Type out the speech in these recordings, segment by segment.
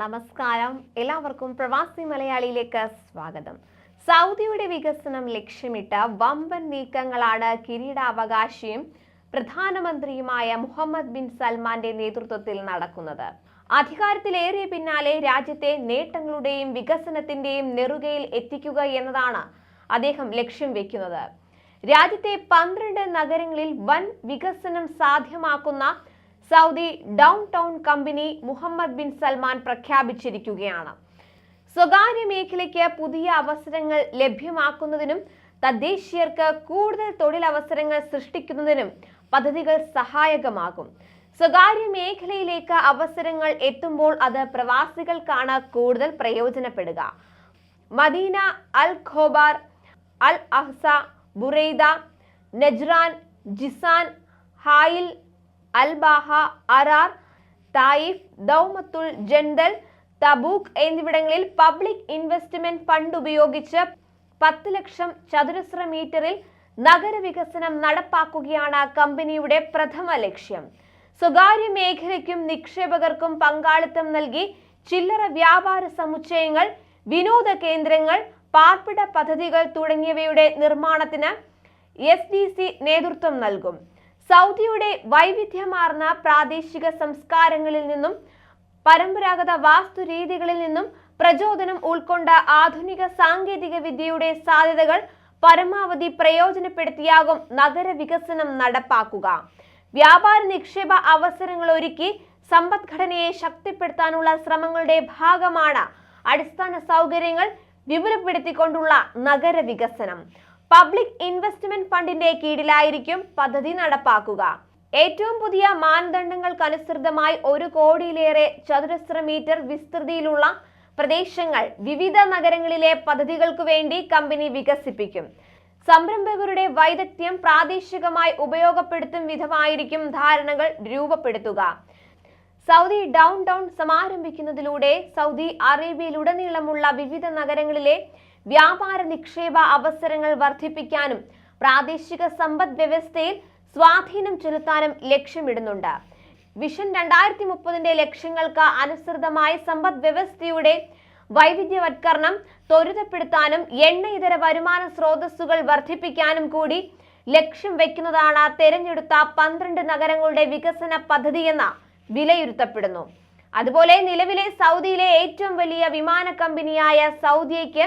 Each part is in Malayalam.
നമസ്കാരം, എല്ലാവർക്കും പ്രവാസി മലയാളിയിലേക്ക് സ്വാഗതം. സൗദിയുടെ വികസനം ലക്ഷ്യമിട്ട് വമ്പൻ നീക്കങ്ങളാണ് കിരീടാവകാശിയും പ്രധാനമന്ത്രിയുമായ മുഹമ്മദ് ബിൻ സൽമാന്റെ നേതൃത്വത്തിൽ നടക്കുന്നത്. അധികാരത്തിലേറിയ പിന്നാലെ രാജ്യത്തെ നേട്ടങ്ങളുടെയും വികസനത്തിന്റെയും നെറുകയിൽ എത്തിക്കുക എന്നതാണ് അദ്ദേഹം ലക്ഷ്യം വെക്കുന്നത്. രാജ്യത്തെ 12 നഗരങ്ങളിൽ വൻ വികസനം സാധ്യമാക്കുന്ന Saudi downtown company Mohammed bin Salman പ്രഖ്യാപിച്ചിരിക്കുകയാണ്. സ്വകാര്യ മേഖലയ്ക്ക് പുതിയ അവസരങ്ങൾ ലഭ്യമാക്കുന്നതിനും തദ്ദേശീയർക്ക് കൂടുതൽ തൊഴിലവസരങ്ങൾ സൃഷ്ടിക്കുന്നതിനും പദ്ധതികൾ സഹായകമാകും. സ്വകാര്യ മേഖലയിലേക്ക് അവസരങ്ങൾ എത്തുമ്പോൾ അത് പ്രവാസികൾക്കാണ് കൂടുതൽ പ്രയോജനപ്പെടുക. Madinah, Al Khobar, Al Ahsa, Buraydah, Najran, Jizan, Hail, Al Baha, Arar, Taif, Dumat al Jandal, Tabuk എന്നിവിടങ്ങളിൽ പബ്ലിക് ഇൻവെസ്റ്റ്മെന്റ് ഫണ്ട് ഉപയോഗിച്ച് 10 ലക്ഷം ചതുരശ്ര മീറ്ററിൽ നഗരവികസനം നടപ്പാക്കുകയാണ് കമ്പനിയുടെ പ്രഥമ ലക്ഷ്യം. സ്വകാര്യ മേഖലയ്ക്കും നിക്ഷേപകർക്കും പങ്കാളിത്തം നൽകി ചില്ലറ വ്യാപാര സമുച്ചയങ്ങൾ, വിനോദ കേന്ദ്രങ്ങൾ, പാർപ്പിട പദ്ധതികൾ തുടങ്ങിയവയുടെ നിർമ്മാണത്തിന് SDC നേതൃത്വം നൽകും. സൗദിയുടെ വൈവിധ്യമാർന്ന പ്രാദേശിക സംസ്കാരങ്ങളിൽ നിന്നും പരമ്പരാഗത വാസ്തുരീതികളിൽ നിന്നും പ്രചോദനം ഉൾക്കൊണ്ട ആധുനിക സാങ്കേതിക വിദ്യയുടെ സാധ്യതകൾ പരമാവധി പ്രയോജനപ്പെടുത്തിയാകും നഗരവികസനം നടപ്പാക്കുക. വ്യാപാര നിക്ഷേപ അവസരങ്ങൾ ഒരുക്കി സമ്പദ്ഘടനയെ ശക്തിപ്പെടുത്താനുള്ള ശ്രമങ്ങളുടെ ഭാഗമാണ് അടിസ്ഥാന സൗകര്യങ്ങൾ വിപുലപ്പെടുത്തിക്കൊണ്ടുള്ള നഗരവികസനം. പബ്ലിക് ഇൻവെസ്റ്റ്മെന്റ് ഫണ്ടിന്റെ കീഴിലായിരിക്കും പദ്ധതി നടപ്പാക്കുക. ഏറ്റവും പുതിയ മാനദണ്ഡങ്ങൾക്കനുസൃതമായി 1 കോടിയിലേറെ ചതുരശ്ര മീറ്റർ വിസ്തൃതിയിലുള്ള പ്രദേശങ്ങൾ വിവിധ നഗരങ്ങളിലെ പദ്ധതികൾക്കു വേണ്ടി കമ്പനി വികസിപ്പിക്കും. സംരംഭകരുടെ വൈദഗ്ധ്യം പ്രാദേശികമായി ഉപയോഗപ്പെടുത്തും വിധമായിരിക്കും ധാരണകൾ രൂപപ്പെടുത്തുക. സൗദി ഡൗൺ ടൗൺ സമാരംഭിക്കുന്നതിലൂടെ സൗദി അറേബ്യയിലുടനീളമുള്ള വിവിധ നഗരങ്ങളിലെ വ്യാപാര നിക്ഷേപ അവസരങ്ങൾ വർദ്ധിപ്പിക്കാനും പ്രാദേശിക സമ്പദ് വ്യവസ്ഥയിൽ സ്വാധീനം ചെലുത്താനും ലക്ഷ്യമിടുന്നുണ്ട്. വിഷൻ 2030 ലക്ഷ്യങ്ങൾക്ക് അനുസൃതമായ സമ്പദ് വ്യവസ്ഥയുടെ വൈവിധ്യവത്കരണം ത്വരിതപ്പെടുത്താനും എണ്ണ ഇതര വരുമാന സ്രോതസ്സുകൾ വർദ്ധിപ്പിക്കാനും കൂടി ലക്ഷ്യം വയ്ക്കുന്നതാണ് തെരഞ്ഞെടുത്ത 12 നഗരങ്ങളുടെ വികസന പദ്ധതിയെന്ന് വിലയിരുത്തപ്പെടുന്നു. അതുപോലെ നിലവിലെ സൗദിയിലെ ഏറ്റവും വലിയ വിമാന കമ്പനിയായ സൗദിയയ്ക്ക്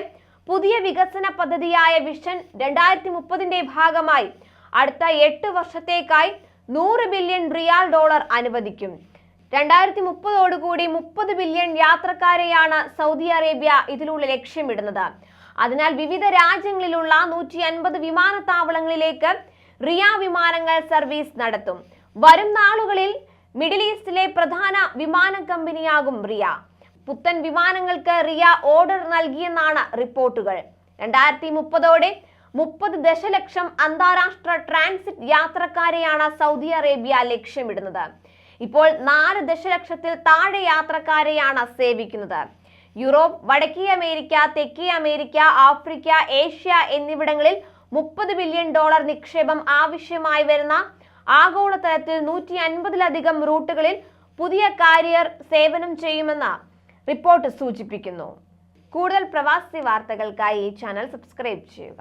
പുതിയ വികസന പദ്ധതിയായ വിഷൻ 2030 ഭാഗമായി അടുത്ത 8 വർഷത്തേക്കായി $100 ബില്യൺ അനുവദിക്കും. 2030 30 ബില്യൺ യാത്രക്കാരെയാണ് സൗദി അറേബ്യ ഇതിലൂടെ ലക്ഷ്യമിടുന്നത്. അതിനാൽ വിവിധ രാജ്യങ്ങളിലുള്ള 150 വിമാനത്താവളങ്ങളിലേക്ക് റിയ വിമാനങ്ങൾ സർവീസ് നടത്തും. വരും നാളുകളിൽ മിഡിൽ ഈസ്റ്റിലെ പ്രധാന വിമാന കമ്പനിയാകും റിയ. പുത്തൻ വിമാനങ്ങൾക്ക് റിയ ഓർഡർ നൽകിയെന്നാണ് റിപ്പോർട്ടുകൾ. 2030 30 ദശലക്ഷം അന്താരാഷ്ട്ര ട്രാൻസിറ്റ് യാത്രക്കാരെയാണ് സൗദി അറേബ്യ ലക്ഷ്യമിടുന്നത്. ഇപ്പോൾ 4 ദശലക്ഷത്തിൽ താഴെ യാത്രക്കാരെയാണ് സേവിക്കുന്നത്. യൂറോപ്പ്, വടക്കേ അമേരിക്ക, തെക്കേ അമേരിക്ക, ആഫ്രിക്ക, ഏഷ്യ എന്നിവിടങ്ങളിൽ $30 ബില്യൺ നിക്ഷേപം ആവശ്യമായി വരുന്ന ആഗോളതലത്തിൽ 150ലധികം റൂട്ടുകളിൽ പുതിയ കാരിയർ സേവനം ചെയ്യുമെന്ന് റിപ്പോർട്ട് സൂചിപ്പിക്കുന്നു. കൂടുതൽ പ്രവാസി വാർത്തകൾക്കായി ഈ ചാനൽ സബ്സ്ക്രൈബ് ചെയ്യുക.